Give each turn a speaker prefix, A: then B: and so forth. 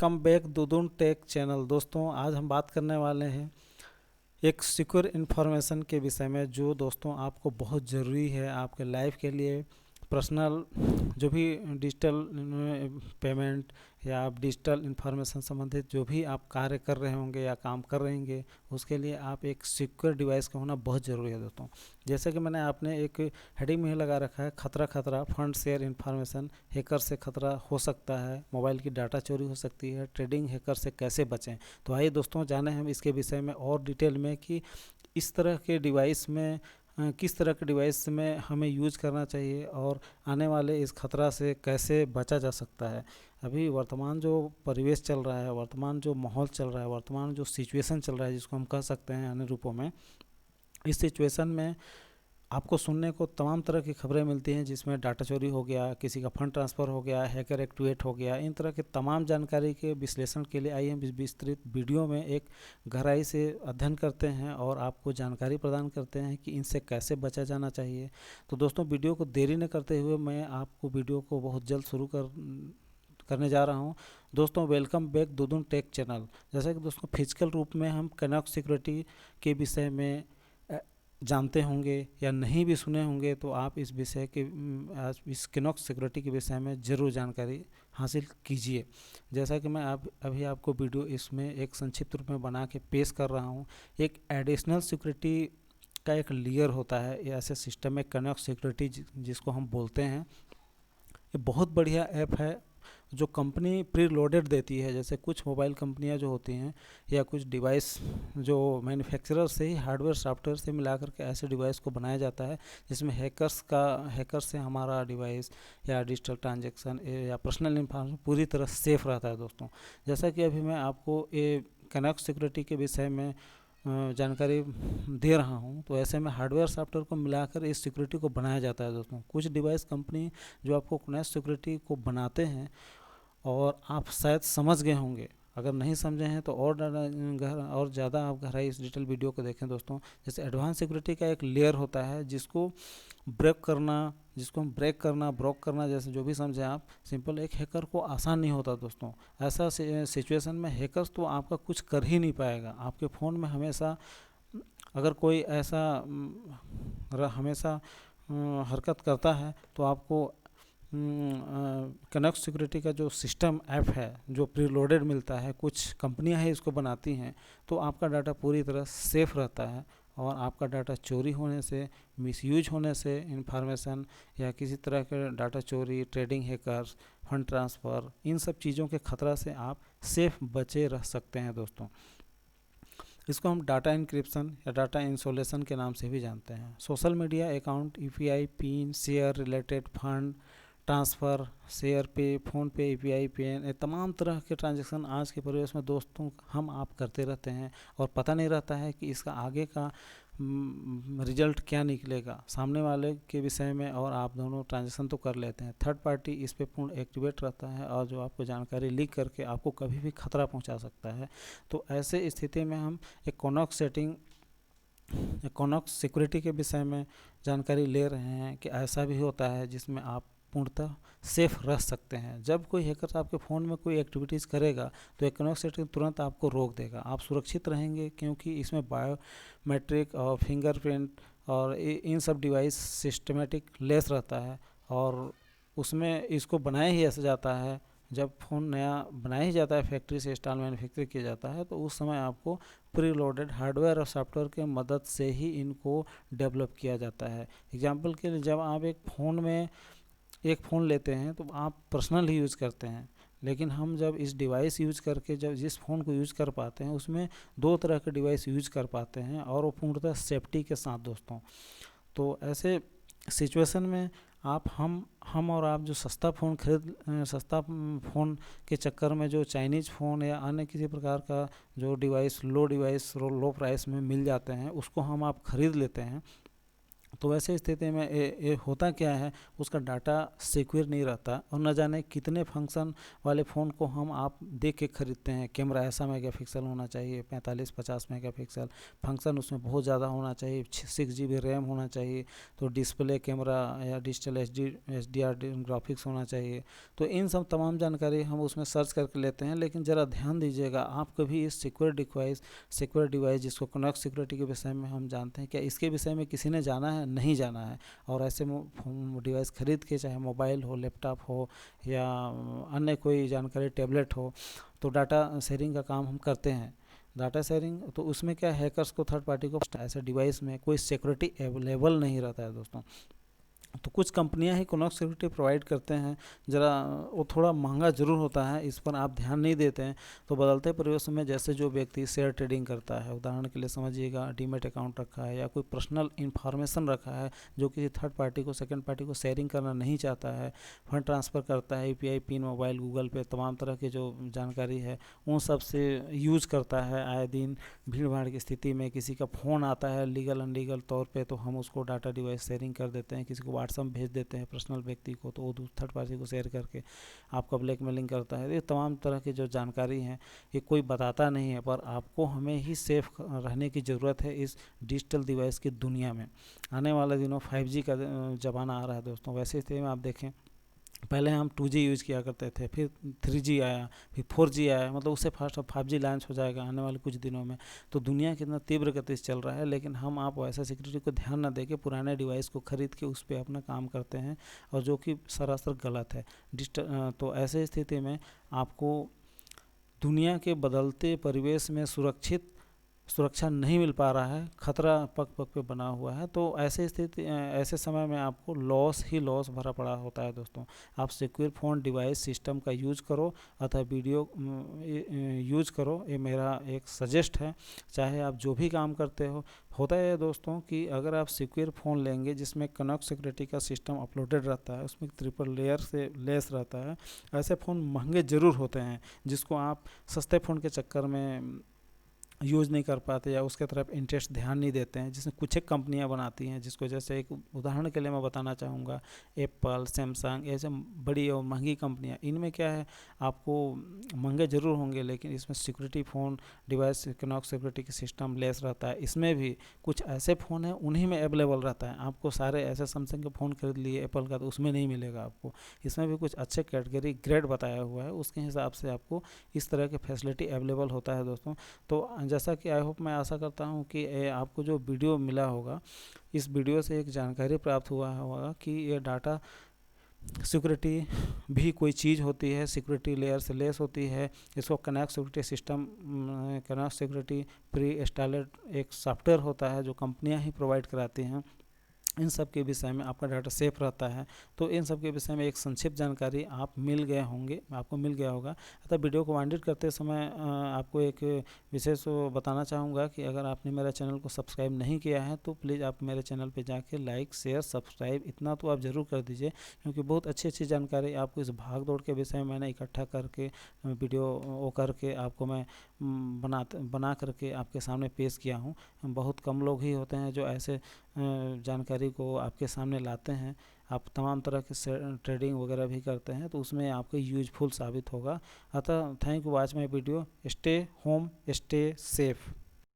A: Welcome back दुदुन tech channel. दोस्तों आज हम बात करने वाले हैं एक सिक्योर इन्फॉर्मेशन के विषय में, जो दोस्तों आपको बहुत ज़रूरी है आपके लाइफ के लिए। पर्सनल जो भी डिजिटल पेमेंट या आप डिजिटल इन्फॉर्मेशन संबंधित जो भी आप कार्य कर रहे होंगे या काम कर रहे होंगे, उसके लिए आप एक सिक्योर डिवाइस का होना बहुत ज़रूरी है दोस्तों। जैसे कि मैंने आपने एक हेडिंग में लगा रखा है, खतरा खतरा फंड शेयर इन्फॉर्मेशन, हैकर से खतरा हो सकता है, मोबाइल की डाटा चोरी हो सकती है, ट्रेडिंग हैकर से कैसे बचें। तो आइए दोस्तों जाने हम इसके विषय में और डिटेल में कि इस तरह के डिवाइस में किस तरह के डिवाइस में हमें यूज करना चाहिए और आने वाले इस खतरा से कैसे बचा जा सकता है। अभी वर्तमान जो परिवेश चल रहा है, वर्तमान जो माहौल चल रहा है, वर्तमान जो सिचुएशन चल रहा है, जिसको हम कह सकते हैं अन्य रूपों में, इस सिचुएशन में आपको सुनने को तमाम तरह की खबरें मिलती हैं, जिसमें डाटा चोरी हो गया, किसी का फंड ट्रांसफ़र हो गया, हैकर एक्टिवेट हो गया। इन तरह के तमाम जानकारी के विश्लेषण के लिए आइए हम इस विस्तृत वीडियो में एक गहराई से अध्ययन करते हैं और आपको जानकारी प्रदान करते हैं कि इनसे कैसे बचा जाना चाहिए। तो दोस्तों वीडियो को देरी न करते हुए मैं आपको वीडियो को बहुत जल्द शुरू करने जा रहा हूं। दोस्तों वेलकम बैक दुदुन टेक चैनल। जैसा कि दोस्तों फिजिकल रूप में हम कनेक्ट सिक्योरिटी के विषय में जानते होंगे या नहीं भी सुने होंगे, तो आप इस विषय के इस कनेक्ट सिक्योरिटी के विषय में ज़रूर जानकारी हासिल कीजिए। जैसा कि मैं अभी आपको वीडियो इसमें एक संक्षिप्त रूप में बना के पेश कर रहा हूं। एक एडिशनल सिक्योरिटी का एक लेयर होता है ऐसे सिस्टम में, कनेक्ट सिक्योरिटी जिसको हम बोलते हैं। ये बहुत बढ़िया ऐप है जो कंपनी प्री लोडेड देती है। जैसे कुछ मोबाइल कंपनियां जो होती हैं या कुछ डिवाइस जो मैन्युफैक्चरर से ही हार्डवेयर सॉफ्टवेयर से मिला करके ऐसे डिवाइस को बनाया जाता है जिसमें हैकर से हमारा डिवाइस या डिजिटल ट्रांजैक्शन या पर्सनल इन्फॉर्मेशन पूरी तरह सेफ रहता है दोस्तों। जैसा कि अभी मैं आपको ये कनेक्ट सिक्योरिटी के विषय में जानकारी दे रहा हूं, तो ऐसे में हार्डवेयर सॉफ्टवेयर को मिलाकर इस सिक्योरिटी को बनाया जाता है दोस्तों। कुछ डिवाइस कंपनी जो आपको कनेक्ट सिक्योरिटी को बनाते हैं, और आप शायद समझ गए होंगे, अगर नहीं समझे हैं तो और ज़्यादा आप गहराई इस डिटेल वीडियो को देखें दोस्तों। जैसे एडवांस सिक्योरिटी का एक लेयर होता है जिसको हम ब्रेक करना जैसे जो भी समझें आप, सिंपल एक हैकर को आसान नहीं होता दोस्तों। ऐसा सिचुएशन में हैकर्स तो आपका कुछ कर ही नहीं पाएगा। आपके फ़ोन में हमेशा अगर कोई ऐसा हमेशा हरकत करता है, तो आपको कनेक्ट सिक्योरिटी का जो सिस्टम ऐप है जो प्रीलोडेड मिलता है, कुछ कंपनियां हैं इसको बनाती हैं, तो आपका डाटा पूरी तरह सेफ रहता है और आपका डाटा चोरी होने से, मिसयूज होने से, इंफॉर्मेशन या किसी तरह के डाटा चोरी, ट्रेडिंग हैकर्स, फंड ट्रांसफ़र, इन सब चीज़ों के खतरा से आप सेफ बचे रह सकते हैं दोस्तों। इसको हम डाटा इंक्रिप्शन या डाटा इंसोलेशन के नाम से भी जानते हैं। Social media account, UPI pin, share related fund transfer, share पे, फ़ोन पे, यूपीआई पिन, तमाम तरह के ट्रांजैक्शन आज के परिवेश में दोस्तों हम आप करते रहते हैं और पता नहीं रहता है कि इसका आगे का रिजल्ट क्या निकलेगा सामने वाले के विषय में, और आप दोनों ट्रांजैक्शन तो कर लेते हैं। थर्ड पार्टी इस पे पूर्ण एक्टिवेट रहता है और जो आपको जानकारी लीक करके आपको कभी भी खतरा पहुंचा सकता है। तो ऐसे स्थिति में हम एक कनेक्ट सिक्योरिटी के विषय में जानकारी ले रहे हैं कि ऐसा भी होता है जिसमें आप पूर्णतः सेफ रह सकते हैं। जब कोई हैकर आपके फ़ोन में कोई एक्टिविटीज़ करेगा तो एक कनेक्ट सिस्टम तुरंत आपको रोक देगा, आप सुरक्षित रहेंगे, क्योंकि इसमें बायोमेट्रिक और फिंगरप्रिंट और इन सब डिवाइस सिस्टमेटिक लेस रहता है। और उसमें इसको बनाया ही ऐसा जाता है, जब फ़ोन नया बनाया ही जाता है, फैक्ट्री से इंस्टॉल मैन्युफैक्चर किया जाता है, तो उस समय आपको प्री लोडेड हार्डवेयर और सॉफ्टवेयर के मदद से ही इनको डेवलप किया जाता है। एग्जाम्पल के लिए, जब आप एक फ़ोन लेते हैं तो आप पर्सनल ही यूज़ करते हैं, लेकिन हम जब इस डिवाइस यूज़ करके जब जिस फ़ोन को यूज़ कर पाते हैं, उसमें दो तरह के डिवाइस यूज़ कर पाते हैं और वो पूर्णतः सेफ्टी के साथ दोस्तों। तो ऐसे सिचुएशन में हम और आप जो सस्ता फ़ोन के चक्कर में जो चाइनीज़ फ़ोन या अन्य किसी प्रकार का जो लो प्राइस में मिल जाते हैं, उसको हम आप ख़रीद लेते हैं, तो वैसे स्थिति में ये होता क्या है, उसका डाटा सिक्योर नहीं रहता और न जाने कितने फंक्शन वाले फ़ोन को हम आप देख के ख़रीदते हैं। कैमरा ऐसा मेगापिक्सल होना चाहिए, 45-50 मेगापिक्सल, फंक्शन उसमें बहुत ज़्यादा होना चाहिए, 6 GB रैम होना चाहिए, तो डिस्प्ले कैमरा या डिजिटल HDR ग्राफिक्स होना चाहिए। तो इन सब तमाम जानकारी हम उसमें सर्च करके लेते हैं। लेकिन ज़रा ध्यान दीजिएगा, आप कभी इस सिक्योर डिवाइस जिसको कनेक्ट सिक्योरिटी के विषय में हम जानते हैं, क्या इसके विषय में किसी ने जाना है? नहीं जाना है। और ऐसे डिवाइस खरीद के, चाहे मोबाइल हो, लैपटॉप हो या अन्य कोई जानकारी टैबलेट हो, तो डाटा शेयरिंग का काम हम करते हैं। डाटा शेयरिंग तो उसमें क्या, हैकर्स को, थर्ड पार्टी को ऐसे डिवाइस में कोई सिक्योरिटी अवेलेबल नहीं रहता है दोस्तों। तो कुछ कंपनियां ही कनेक्ट सिक्योरिटी प्रोवाइड करते हैं, ज़रा वो थोड़ा महंगा ज़रूर होता है, इस पर आप ध्यान नहीं देते हैं। तो बदलते परिवेश में जैसे जो व्यक्ति शेयर ट्रेडिंग करता है, उदाहरण के लिए समझिएगा डीमैट अकाउंट रखा है या कोई पर्सनल इन्फॉर्मेशन रखा है जो किसी थर्ड पार्टी को, सेकंड पार्टी को शेयरिंग करना नहीं चाहता है, फंड ट्रांसफ़र करता है, UPI पिन, मोबाइल, गूगल पे, तमाम तरह की जो जानकारी है उन सब से यूज करता है। आए दिन भीड़ भाड़ की स्थिति में किसी का फ़ोन आता है लीगल अनलीगल तौर पे, तो हम उसको डाटा डिवाइस शेयरिंग कर देते हैं, किसी को व्हाट्सएप भेज देते हैं पर्सनल व्यक्ति को, तो वो थर्ड पार्टी को शेयर करके आपका ब्लैकमेलिंग करता है। ये तमाम तरह की जो जानकारी है ये कोई बताता नहीं है, पर आपको हमें ही सेफ रहने की ज़रूरत है इस डिजिटल डिवाइस की दुनिया में। आने वाले दिनों 5G का ज़माना आ रहा है दोस्तों। वैसे स्थिति में आप देखें, पहले हम 2G यूज़ किया करते थे, फिर 3G आया, फिर 4G आया, मतलब उससे फास्ट अब 5G लॉन्च हो जाएगा आने वाले कुछ दिनों में। तो दुनिया कितना तीव्र गति से चल रहा है, लेकिन हम आप वैसा सिक्योरिटी को ध्यान न देके पुराने डिवाइस को खरीद के उस पर अपना काम करते हैं, और जो कि सरासर गलत है। तो ऐसे स्थिति में आपको दुनिया के बदलते परिवेश में सुरक्षा नहीं मिल पा रहा है, खतरा पग पग पे बना हुआ है। तो ऐसे समय में आपको लॉस ही लॉस भरा पड़ा होता है दोस्तों। आप सिक्योर फ़ोन डिवाइस सिस्टम का यूज करो अथवा वीडियो यूज करो, ये मेरा एक सजेस्ट है। चाहे आप जो भी काम करते हो, होता है दोस्तों कि अगर आप सिक्योर फ़ोन लेंगे जिसमें कनेक्ट सिक्योरिटी का सिस्टम अपलोडेड रहता है, उसमें ट्रिपल लेयर से लेस रहता है, ऐसे फ़ोन महंगे ज़रूर होते हैं जिसको आप सस्ते फ़ोन के चक्कर में यूज़ नहीं कर पाते या उसके तरफ इंटरेस्ट ध्यान नहीं देते हैं, जिसमें कुछ एक कंपनियां बनाती हैं, जिसको जैसे एक उदाहरण के लिए मैं बताना चाहूँगा, एप्पल, सैमसंग, ऐसे बड़ी और महंगी कंपनियां। इनमें क्या है, आपको महंगे ज़रूर होंगे लेकिन इसमें security phone device connect security की सिस्टम लेस रहता है। इसमें भी कुछ ऐसे फ़ोन हैं उन्हीं में अवेलेबल रहता है। आपको सारे ऐसे सैमसंग के फ़ोन खरीद लिए एप्पल का, तो उसमें नहीं मिलेगा आपको। इसमें भी कुछ अच्छे कैटेगरी ग्रेड बताया हुआ है, उसके हिसाब से आपको इस तरह की फैसिलिटी अवेलेबल होता है दोस्तों। तो जैसा कि आई होप, मैं आशा करता हूँ कि आपको जो वीडियो मिला होगा, इस वीडियो से एक जानकारी प्राप्त हुआ होगा कि ये डाटा सिक्योरिटी भी कोई चीज़ होती है, सिक्योरिटी लेयर से लेस होती है। इसको connect security system, connect security pre installed एक सॉफ्टवेयर होता है जो कंपनियां ही प्रोवाइड कराती हैं। इन सब के विषय में आपका डाटा सेफ रहता है। तो इन सब के विषय में एक संक्षिप्त जानकारी आपको मिल गया होगा। अतः वीडियो को वांडित करते समय आपको एक विशेष बताना चाहूँगा कि अगर आपने मेरा चैनल को सब्सक्राइब नहीं किया है तो प्लीज़ आप मेरे चैनल पे जाके लाइक, शेयर, सब्सक्राइब इतना तो आप ज़रूर कर दीजिए, क्योंकि बहुत अच्छी जानकारी आपको इस भाग दौड़ के विषय में मैंने इकट्ठा करके वीडियो करके आपको मैं बना करके आपके सामने पेश किया हूँ। बहुत कम लोग ही होते हैं जो ऐसे जानकारी को आपके सामने लाते हैं। आप तमाम तरह के ट्रेडिंग वगैरह भी करते हैं, तो उसमें आपको यूजफुल साबित होगा। अतः thank you watch my video. Stay home, stay safe.